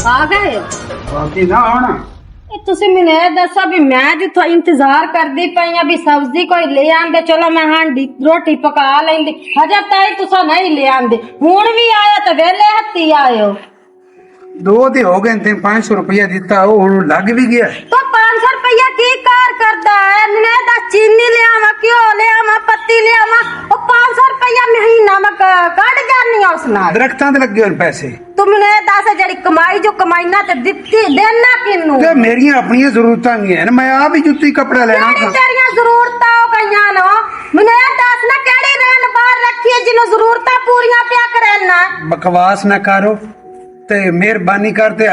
आ गए बाकी ना आना ਤੁਸੀਂ ਮੈਨੂੰ ਇਹ ਦੱਸੋ ਵੀ ਮੈਂ ਜਿੱਥੋਂ ਇੰਤਜ਼ਾਰ ਕਰਦੀ ਪਈ ਆ ਵੀ ਸਬਜ਼ੀ ਕੋਈ ਲੈ ਆਂਦੇ ਚਲੋ ਮੈਂ ਹਾਂਡੀ ਰੋਟੀ ਪਕਾ ਲੈਂਦੀ ਹਜੇ ਤਾਈ ਤੁਸੀਂ ਨਹੀਂ ਲੈ ਆਂਦੇ ਹੁਣ ਵੀ ਆਇਆ ਤਾਂ ਵੇਲੇ ਹੱਥੀ ਆਇਓ दो ते हो गए थे 500 रुपया दिता वो हुन लग भी गया तो 500 रुपया की कार करता है मैंने दा चीनी ले आवा क्यों ले आवा पत्ती ले आवा और 500 रुपया महीना में कट जानी है उसना दरख्तां ते लगे हुन पैसे तुमने दस जड़ी कमाई जो कमाई ना ते दित्ती देना किन्नू ते मेरी अपनी जरूरतां भी हैं मैं आप ही जुत्ती कपड़ा लेना था तेरियां जरूरतां हो गईयां नो मैंने दस ना केड़ी रेन बाहर रखी है जिन्नु जरूरतां पूरीयां पिया करना बकवास ना करो ते मेहरबानी करते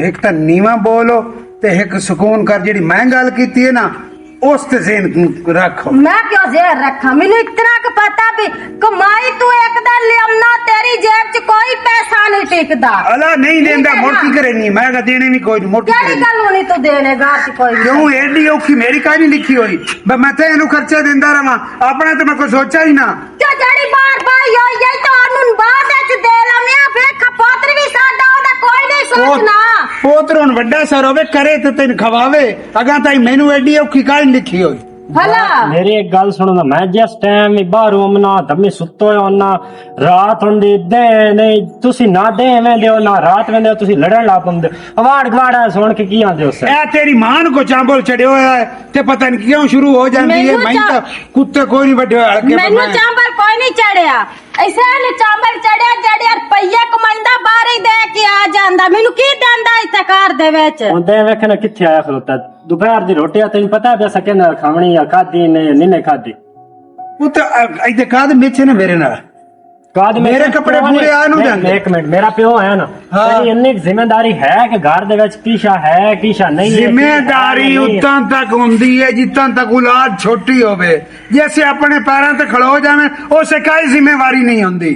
एक तो नीवा बोलो ते एक सुकून कर जेड़ी मैं गल कीती है ना उस ते ज़हन रखो मैं क्यों जेर रखा मैंने इतना का पता भी कमाई तू एक दिन ले आना तेरी जेब च कोई पैसा नहीं टिकदा अला नहीं देंदा मोटी करे नहीं मैं का देने नहीं कोई मोटी केड़ी करे गल नहीं तू देने घर च कोई क्यों एडी औखी मेरी का नहीं लिखी हुई मैं ते इनु खर्चा देंदा रहा अपना तो मैं कोई सोचा ही ना जो जड़ी बार बार यो ये तो अनून बाद च दे लम्या फिर खपोतर भी साडा ओदा कोई नहीं सोचना पोतर हुन वड्डा सर होवे करे ते तैन खवावे अगा ताई मैनू एडी औखी का नहीं लिखी हुई भला मेरी एक गल सुनो ना मैं जिस टाइम बाहर होमना तब सुतो होना रात होंदी दे नहीं तुसी ना दे वेंदे हो ना रात वेंदे हो तुसी लड़न ला पंदे अवाड़ गवाड़ा सुन के की आंदे हो ए तेरी मां को चांबल चढ़ियो है ते पता नहीं क्यों शुरू हो जाती है मैं तो कुत्ते कोई नहीं बड्डे हड़के मैनू चांबल कोई नहीं चढ़िया ऐसे ने चांबल चढ़िया जड़े रुपया कमांदा बाहर ही दे के आ जांदा मैनू की देंदा इत्थे घर दे विच हुंदे वेखना किथे आया खलोता दोपहर दी रोटी तैਨੂੰ पता है सके ना खावणी या खादी ने नहीं खादी वो तो इधर काद मेचे ने मेरे नाल काद मेरे कपड़े पूरे आ नु जांदे एक मिनट मेरा प्यो है ना तेरी इतनी जिम्मेदारी है कि घर दे विच कीशा है कीशा नहीं है जिम्मेदारी उतां तक हुंदी है जितां तक औलाद छोटी होवे जैसे अपने पैरां ते खड़ो जावे उसे कोई जिम्मेवारी नहीं हुंदी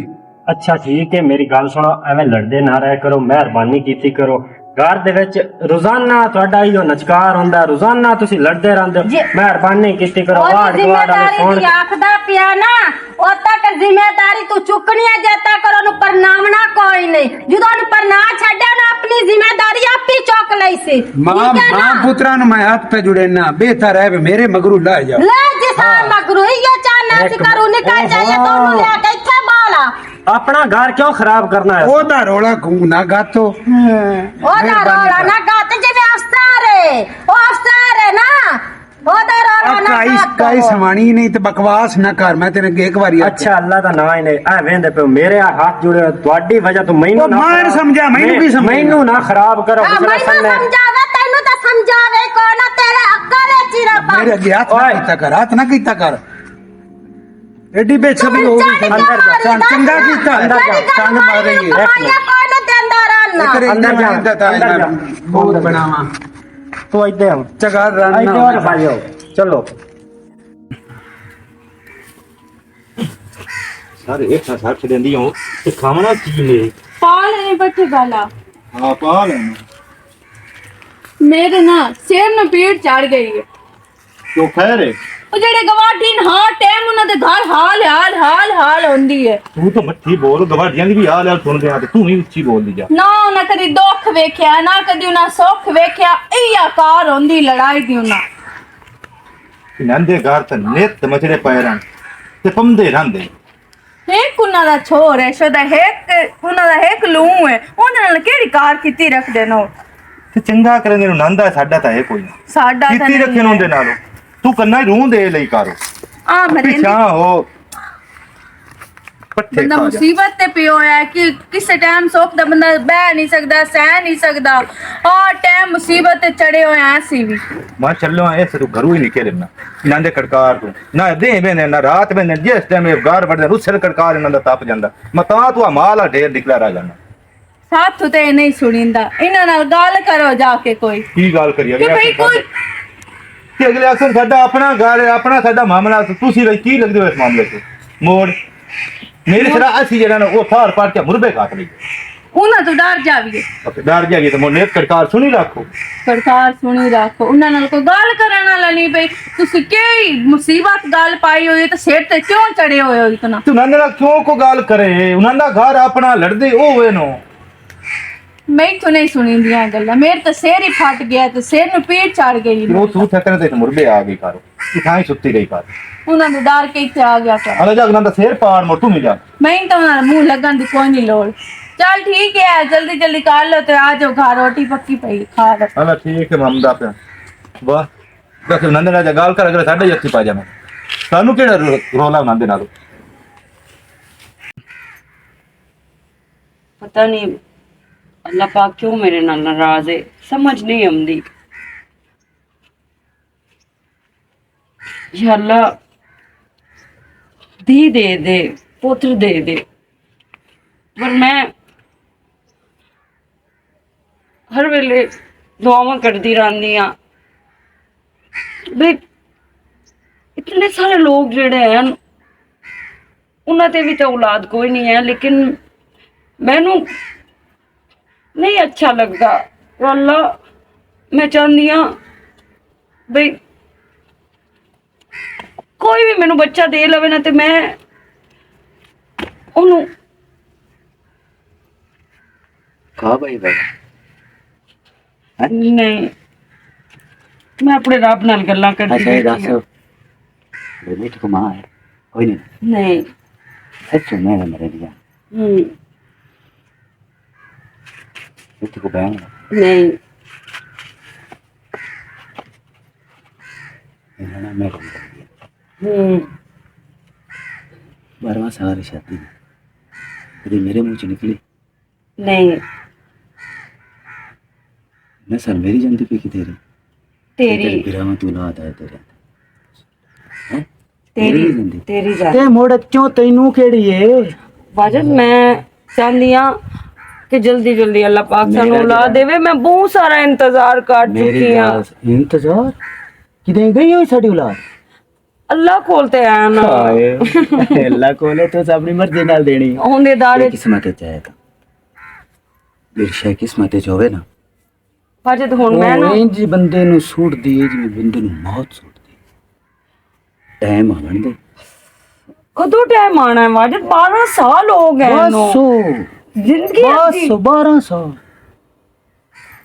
अच्छा ठीक है मेरी गल सुनो एवें लड़दे ना रह करो मेहरबानी कीती करो घर दे विच रोजाना ਤੁਹਾਡਾ ਇਹੋ ਨਚਕਾਰ ਹੁੰਦਾ ਰੋਜ਼ਾਨਾ ਤੁਸੀਂ ਲੜਦੇ ਰਹਿੰਦੇ ਹੋ ਮਿਹਰਬਾਨੀ ਕੀਤੀ ਕਰੋ ਵਾੜ ਗਵਾੜ ਵਾਲੇ ਫੋਨ ਆਖਦਾ ਪਿਆ ਨਾ ਉਹ ਤੱਕ ਜ਼ਿੰਮੇਵਾਰੀ ਤੂੰ ਚੁੱਕਣੀ ਹੈ ਜੱਤਾ ਕਰੋ ਨੂੰ ਪਰਨਾਮਣਾ ਕੋਈ ਨਹੀਂ ਜਦੋਂ ਨੂੰ ਪਰਨਾ ਛੱਡਿਆ ਨਾ ਆਪਣੀ ਜ਼ਿੰਮੇਵਾਰੀ ਆਪੀ ਚੁੱਕ ਲਈ ਸੀ मां पुत्रा नु मैं हाथ पे जुड़े ना बेहतर है मेरे मगरू ला जाओ ले जिसा मगरू ये चाहना सी करू निकल जाए दोनों ले के इथे बाला अपना घर क्यों खराब करना है ओदा रोला ना गातो ओदा रोला ना गाते जिਵੇਂ अफसर है ओ अफसर है ना ओदा रोला ना काई समानी नहीं तो बकवास ना कर मैं तेरे एक बारी अच्छा अल्लाह दा नाम ने आ वेंदे पे मेरे हाथ जुड़े ਤੁਹਾਡੀ वजह तो मैनू ना मैं समझा मैनू की समझ मैनू ना खराब करो मैं समझावे तैनू तो समझावे कौन तेरे अक्ल है चिरा पा मेरे अगे हाथ ना कीता कर एडी बेछबी हो गई अंदर जा चंगा कीता अंदर जा चंग मार रही है कौन देंदा रहना अंदर जा बहुत बनावा तो इधर हम चगार रहना इधर भाइयों चलो सारे एक साथ देंदी हूं ते खावना की ले पाल नहीं बच्चे गाला हां पाल मेरे ना सिर में पीड़ चढ़ गई है तो खैर है ਉਹ ਜਿਹੜੇ ਗਵਾਢੀ ਹਾਂ ਟਾਈਮ ਉਹਨਾਂ ਦੇ ਘਰ ਹਾਲ ਹੁੰਦੀ ਹੈ ਤੂੰ ਤਾਂ ਮੱਠੀ ਬੋਲ ਗਵਾਢੀਆਂ ਦੀ ਵੀ ਹਾਲ ਸੁਣਦੇ ਆ ਤੇ ਤੂੰ ਵੀ ਉੱਚੀ ਬੋਲਦੀ ਜਾ ਨਾ ਉਹਨਾਂ ਕਦੀ ਦੁੱਖ ਵੇਖਿਆ ਨਾ ਕਦੀ ਉਹਨਾਂ ਸੁੱਖ ਵੇਖਿਆ ਇਹ ਆਕਾਰ ਹੁੰਦੀ ਲੜਾਈ ਦੀ ਉਹਨਾਂ ਨੰਦੇ ਘਰ ਤੇ ਨਿਤ ਮਚੜੇ ਪਏ ਰਹਿਣ ਤੇ ਪੰਦੇ ਰਹਿੰਦੇ ਇੱਕ ਉਹਨਾਂ ਦਾ ਛੋਰ ਹੈ ਸ਼ਦਾ ਉਹਨਾਂ ਦਾ ਇੱਕ ਲੂ ਹੈ ਉਹਨਾਂ ਨਾਲ ਕਿਹੜੀ ਕਾਰ ਕੀਤੀ ਰੱਖਦੇ ਨੇ ਤੇ ਚੰਗਾ ਕਰਨਗੇ ਨੂੰ ਨੰਦਾ ਸਾਡਾ ਤਾਂ ਇਹ ਕੋਈ ਨਾ ਸਾਡਾ ਤਾਂ ਕੀਤੀ ਰੱਖੇ ਨੂੰ ਦੇ ਨਾਲੋਂ ਤੂੰ ਕੰਨਾਂ ਰੂਹ ਦੇ ਲਈ ਕਰ ਆ ਮਰੇ ਪਿਛਾ ਹੋ ਪੱਠੇ ਬੰਦਾ ਖਾ ਜਾ ਮੁਸੀਬਤ ਤੇ ਪਿਓ ਹੈ ਕਿ ਕਿਸੇ ਟਾਈਮ ਸੁੱਖ ਦਾ ਬੰਦਾ ਬਹਿ ਨਹੀਂ ਸਕਦਾ ਸਹਿ ਨਹੀਂ ਸਕਦਾ ਆ ਟਾਈਮ ਮੁਸੀਬਤ ਤੇ ਚੜੇ ਹੋਏ ਆ ਸੀ ਵੀ ਮੈਂ ਚੱਲੋ ਐ ਤੂੰ ਘਰੋਂ ਹੀ ਨਿਕਲ ਨਾ ਇਹਨਾਂ ਦੇ ਕੜਕਾਰ ਤੂੰ ਨਾ ਦੇ ਬੈਨੇ ਨਾ ਰਾਤ ਬੈਨੇ ਜਿਸ ਟਾਈਮ ਇਹ ਘਰ ਵੜਦੇ ਰੁੱਸਲ ਕੜਕਾਰ ਇਹਨਾਂ ਦਾ ਤਪ ਜਾਂਦਾ ਮੈਂ ਤਾਂ ਤੂੰ ਆ ਮਾਲ ਆ ਢੇਰ ਨਿਕਲਾ ਰਹਿ ਜਾਂਦਾ ਸਾਥ ਤੇ ਨਹੀਂ ਸੁਣੀਂਦਾ ਇਹਨਾਂ ਨਾਲ ਗੱਲ ਕਰੋ ਜਾ ਕੇ ਕੋਈ ਕੀ ਗੱਲ ਕਰੀਏ ਕਿ ਭਈ ਕੋਈ ਕਿ ਅਗਲੇ ਅਕਸਰ ਸਾਡਾ ਆਪਣਾ ਘਰ ਹੈ, ਆਪਣਾ ਸਾਡਾ ਮਾਮਲਾ, ਤੁਸੀਂ ਬਈ ਕੀ ਲੱਗਦੇ ਹੋ ਇਸ ਮਾਮਲੇ 'ਚ ਮੋੜ ਮੇਰੇ ਸਿਰਾ ਅਸੀਂ ਜਿਹੜਾ ਨਾ ਉਹ ਥਾਰ ਪਾਰ ਕੇ ਮੁਰਬੇ ਕਾਟ ਲਈ ਉਹਨਾਂ ਤੋਂ ਡਰ ਜਾਵੀਏ ਡਰ ਜਾਈਏ ਤਾਂ ਮੋਨੇ ਸਰਕਾਰ ਸੁਣੀ ਰੱਖੋ ਸਰਕਾਰ ਸੁਣੀ ਰੱਖੋ ਉਹਨਾਂ ਨਾਲ ਕੋਈ ਗੱਲ ਕਰਨ ਵਾਲਾ ਨਹੀਂ ਬਈ ਤੁਸੀਂ ਕਿਹੜੀ ਮੁਸੀਬਤ ਗੱਲ ਪਾਈ ਹੋਈ ਤੇ ਸਿਰ ਤੇ ਕਿਉਂ ਚੜੇ ਹੋਏ ਹੋ ਇਤਨਾ ਤੂੰ ਉਹਨਾਂ ਨਾਲ ਕਿਉਂ ਕੋ ਗੱਲ ਕਰੇ ਉਹਨਾਂ ਦਾ ਘਰ ਆਪਣਾ ਲੜਦੇ ਉਹ ਹੋਏ ਨੋ ਮੈਂ ਤੋਂ ਨਹੀਂ ਸੁਣੀਂਦੀਆਂ ਗੱਲਾਂ ਮੇਰੇ ਤਾਂ ਸਿਰ ਹੀ ਫਟ ਗਿਆ ਤੇ ਸਿਰ ਨੂੰ ਪੀੜ ਚੜ ਗਈ ਉਹ ਤੂੰ ਥਕਰੇ ਤੇ ਮੁਰਬੇ ਆ ਗਈ ਕਰੋ ਕਿ ਥਾਂ ਹੀ ਸੁੱਤੀ ਰਹੀ ਕਰ ਉਹਨਾਂ ਨੂੰ ਡਰ ਕੇ ਇੱਥੇ ਆ ਗਿਆ ਕਰ ਅਲੇ ਜਾ ਉਹਨਾਂ ਦਾ ਸਿਰ ਪਾੜ ਮੋੜ ਤੂੰ ਨਹੀਂ ਜਾ ਮੈਂ ਤਾਂ ਉਹਨਾਂ ਦਾ ਮੂੰਹ ਲੱਗਣ ਦੀ ਕੋਈ ਨਹੀਂ ਲੋੜ ਚੱਲ ਠੀਕ ਹੈ ਜਲਦੀ ਜਲਦੀ ਕਰ ਲਓ ਤੇ ਆ ਜਾਓ ਘਰ ਰੋਟੀ ਪੱਕੀ ਪਈ ਖਾ ਲਓ ਅਲਾ ਠੀਕ ਹੈ ਮਮਦਾ ਪਿਆ ਵਾਹ ਦੱਸ ਨੰਦ ਨਾਲ ਗੱਲ ਕਰ ਅਗਲੇ ਸਾਡੇ ਹੱਥੀ ਪਾ ਜਾਵੇਂ ਸਾਨੂੰ ਕਿਹੜਾ ਰੋਲਾ ਉਹਨਾਂ ਦੇ ਨਾਲ पता नहीं अल्लाह पाक क्यों मेरे नाल नाराज है समझ नहीं आती या अल्लाह धी दे दे पुत्र दे दे पर मैं हर वेले दुआवां करती रहती हाँ भाई इतने सारे लोग जिहड़े हैं उन्हां ते भी तो औलाद कोई नहीं है लेकिन मैनू नहीं अच्छा लगता अल्लाह मैं चाहती हाँ भाई कोई भी मैनू बच्चा दे लवे ना ते मैं ओनू खा भाई भाई नहीं मैं अपने रब नाल गल्लां करदी अच्छा ये रहती दस हाँ। बेटे को मां है कोई नहीं नहीं सच में मेरे दिया बेटे को बहन है नहीं इन्होंने मैं कम कर दिया 12वां साल है शादी में कभी मेरे मुंह से निकली नहीं मैं सर मेरी जानती पे की तेरी तेरी बिरामा तू ना आता है तेरे हैं तेरी जिंदगी तेरी जान ते मोड़ क्यों तैनू केड़ी है वाजद मैं चाहती हाँ कि जल्दी जल्दी अल्लाह पाक सानू औलाद देवे मैं बहुत सारा इंतजार कर मेरी चुकी हाँ इंतजार किदें गई हो साडी औलाद अल्लाह खोलते हैं ना ਹਾਏ ਅੱਲਾ ਕੋਲੇ ਤੂੰ ਆਪਣੀ ਮਰਜ਼ੀ ਨਾਲ ਦੇਣੀ ਉਹਦੇ ਦਾਰੇ ਕਿਸਮਤ ਚ ਹੈ ਤਾਂ ਬਿਰਸ਼ਾ ਕਿਸਮਤ ਚ ਹੋਵੇ ਨਾ ਵਾਜਦ ਹੁਣ ਮੈਂ ਨਾ ਇੰਜ ਬੰਦੇ ਨੂੰ ਸੂਟਦੀ ਹੈ ਜਿਵੇਂ ਬੰਦੇ ਨੂੰ ਮੌਤ ਸੂਟਦੀ ਟਾਈਮ ਆਉਣ ਦੇ ਕਦੋਂ ਟਾਈਮ ਆਣਾ ਹੈ ਵਾਜਦ 12 ਸਾਲ ਹੋ ਗਏ ਨੂੰ ਜ਼ਿੰਦਗੀ ਬਸ ਅੱਧੀ 12 ਸਾਲ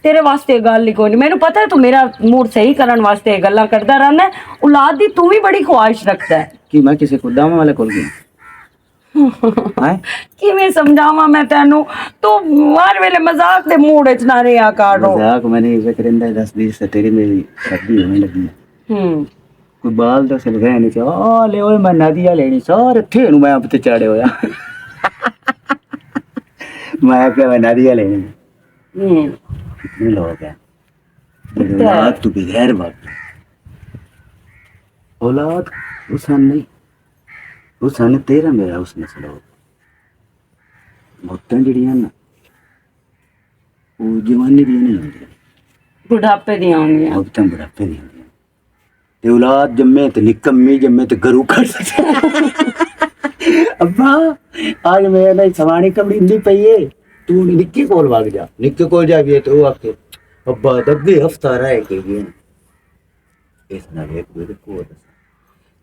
ਤੇਰੇ ਵਾਸਤੇ ਗੱਲ ਹੀ ਕੋਈ ਨਹੀਂ ਮੈਨੂੰ ਪਤਾ ਹੈ ਤੂੰ ਮੇਰਾ ਮੂਡ ਸਹੀ ਕਰਨ ਵਾਸਤੇ ਇਹ ਗੱਲਾਂ ਕਰਦਾ ਰਹਿੰਦਾ ਹੈ। ਔਲਾਦ ਦੀ ਤੂੰ ਵੀ ਬੜੀ ਖੁਆਇਸ਼ ਰੱਖਦਾ ਹੈ ਕਿ ਮੈਂ ਕਿਸੇ ਕੁੱਦਾਂ ਵਾਲੇ ਕੋਲ ਗਿਆ ਹੈ ਕਿਵੇਂ ਸਮਝਾਵਾਂ ਮੈਂ ਤੈਨੂੰ ਤੂੰ ਹਰ ਵੇਲੇ ਮਜ਼ਾਕ ਦੇ ਮੂਡ ਵਿੱਚ ਨਾ ਰਿਹਾ ਕਰੋ ਮਜ਼ਾਕ ਮੈਨੇ ਇਹ ਕਰਿੰਦਾ 10 20 ਤੇਰੀ ਮੇਰੀ ਸ਼ਾਦੀ ਹੋਣ ਲੱਗੀ ਕੋਈ ਬਾਲ ਦਾ ਸਲਗਾ ਨਹੀਂ ਚਾ ਆ ਲੈ ਓਏ ਮੈਂ ਨਦੀਆ ਲੈਣੀ ਸਾਰੇ ਥੇ ਨੂੰ ਮੈਂ ਆਪ ਤੇ ਚਾੜੇ ਹੋਇਆ ਮੈਂ ਕਿਹਾ ਮੈਂ ਨਦੀਆ ਲੈਣੀ कितने लोग हैं औलाद तो बगैर बात औलाद हुसन नहीं हुसन तेरा मेरा उसने चलो मौतां जड़ियां ना वो जवानी दी नहीं होंदी बुढ़ापे दी आउंदियां मौतां बुढ़ापे दी होंदियां ते औलाद जम्मे ते निकम्मी जम्मे ते गरू कर अब्बा आज मैं नहीं सवानी कमड़ी इंदी पई है तू निक्की कोल भाग जा निक्के कोल जा गया तो आके अब्बा दब्बे हफ्ता रह के गया इस ना एक बेटे को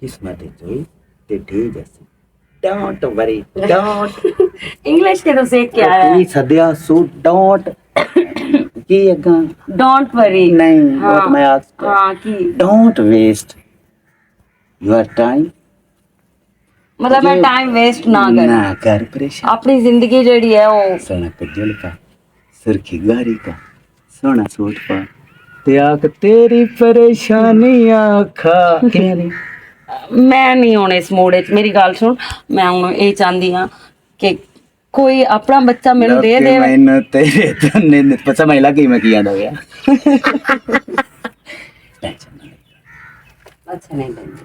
किस्मत है जोई ते ठीक है डोंट वरी डोंट इंग्लिश के तो सीख के आया ये सदिया सूट डोंट की अगा डोंट वरी नहीं what मैं आज हाँ की डोंट वेस्ट योर टाइम मतलब मैं टाइम वेस्ट ना कर ना कर परेशान अपनी जिंदगी जड़ी है वो सोना कज्जल का सुर्खी गारी का सोना सूट पा ते आक तेरी परेशानी आखा किया नहीं मैं नहीं होने इस मूड च मेरी गल सुन मैं हूं ये चाहती हाँ कि कोई अपना बच्चा मेनू दे दे मैंने तेरे तने पता मैं लगी मैं किया दो यार टेंशन ना ले अच्छा नहीं लेंगे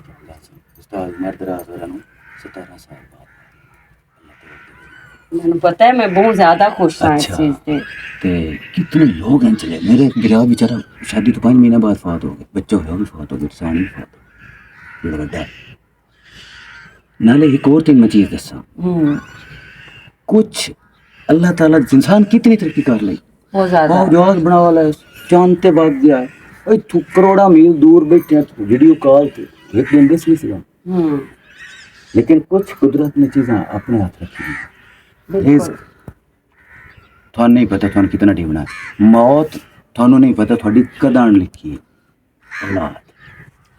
उस्ताद मर्द राज वाला 17 साल बाद मैंने पता है मैं बहुत ज्यादा खुश हूँ इस अच्छा। चीज से। ते कितने लोग हैं चले मेरे गिरा बेचारा शादी तो 5 महीने बाद फौत हो गए बच्चा होया भी फौत हो गया सानी भी फौत हो गया बड़ा नाले एक और तीन मैं चीज दसा कुछ अल्लाह ताला इंसान कितनी तरक्की कर ली बहुत ज्यादा। और जहाज बना वाला है चांद ते भाग गया है ओए तू करोड़ा मील दूर बैठे हैं तो वीडियो कॉल पे एक दिन दस नहीं सिगा लेकिन कुछ कुदरत ने चीजें अपने हाथ रखी हैं रिज़्क थानू नहीं पता थानू कितना ढीवना है मौत थानू नहीं पता थोड़ी कदान लिखी है औलाद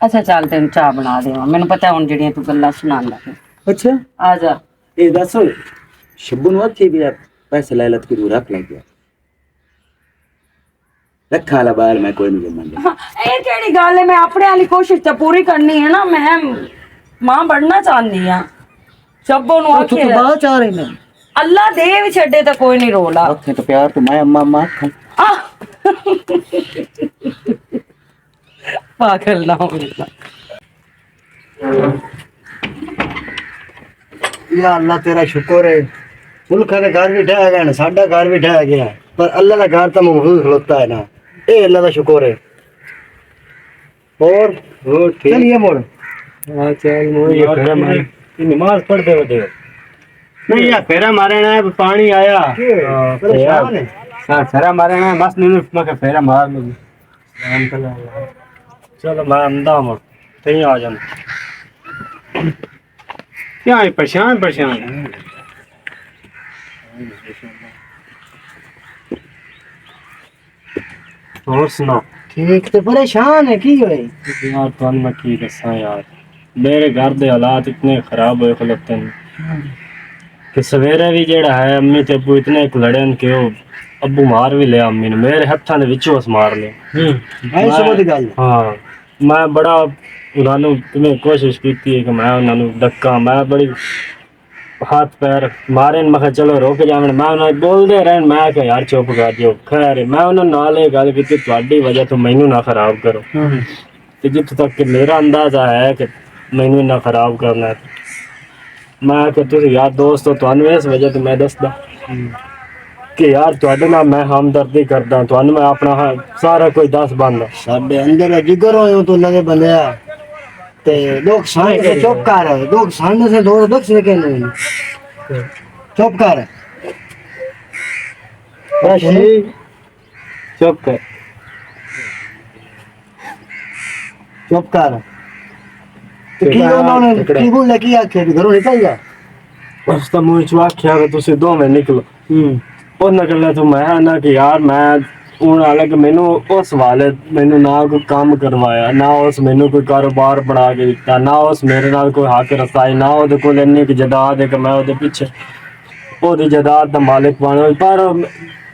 अच्छा चल तेन चाह बना दे मैंने पता हुन जेड़ियां तू गल्लां सुनांदा है। अच्छा आ जा। ये दसो शब्बू नु आखी भी पैसे ले लत के तू रख लग गया रखा ला बाहर मैं कोई नहीं मान हाँ, ये केड़ी गल है मैं अपने वाली कोशिश तो पूरी करनी है ना मैं मां बनना चाहनी हां शब्बू नु तू आखे तो बाहर चाह रही ना अल्लाह दे भी छड़े तो कोई नहीं रोला रखे तो प्यार तो मैं अम्मा अम्मा खा पागल ना हो या अल्लाह तेरा शुक्र है मुल्क का घर भी ढह गया ना साडा घर भी ढह गया पर अल्लाह का घर तो महफूज खलोता है ना ये अल्लाह का शुक्र है और चलिए मोड़ नमाज पढ़ते होते नहीं यार फेरा मारे ना पानी आया परेशान है हाँ फेरा मारे ना बस नहीं मैं फेरा मार लूँ चलो मैं अंदा हूँ कहीं आ जाना क्या है परेशान परेशान और सुनाओ ठीक तो परेशान है की होए यार तो मैं की दसा यार मेरे घर दे हालात इतने खराब होए खलोते हैं कि सवेरे भी जेड़ा है अम्मी ते अब्बू इतने लड़न कि वो अब्बू मार भी लिया अम्मी ने मेरे हत्थां दे विचों उस मार ले आई समझ गल हाँ मैं बड़ा उन्होंने तुम्हें कोशिश की है कि मैं उन्होंने धक्का मैं बड़ी हाथ पैर मारे मैं कहा चलो रोक जावन मैं उन्हें बोलते रहन मैं कहा यार चुप कर जो खैर मैं उन्होंने नाल ये गल की तुहाडी वजह तो मैनू ना खराब करो ते जित्थों तक कि मेरा अंदाजा है कि मैनू ना खराब करना है मैं कि तुम यार दोस्त हो तुहानू इस वजह तो मैं दसदा कि यार तुहाडे नाल मैं हमदर्दी करदा तुहानू मैं अपना सारा कोई दस बंदा साडे अंदर जिगर होए तो लगे बंदया ते लोग सांड से चुप कर लोग सांड से दो दक्ष ने कहने चुप कर चुप कर चुप कर तो की उन्होंने की बोले की आखे घरों निकल जा उस तो मुंह चो आख्या कि तुसी दोवें निकलो उन्हें गल्ला तो मैं ना कि यार मैं हूँ अलग मैनू उस वाले मैनू ना कोई काम करवाया ना उस मैनू कोई कारोबार बना के दिता ना उस मेरे नाल कोई हक रसाई ना ओदे कोल इन्नी की जायदाद है कि मैं ओदे पिछे ओदी जायदाद दा मालिक बना पर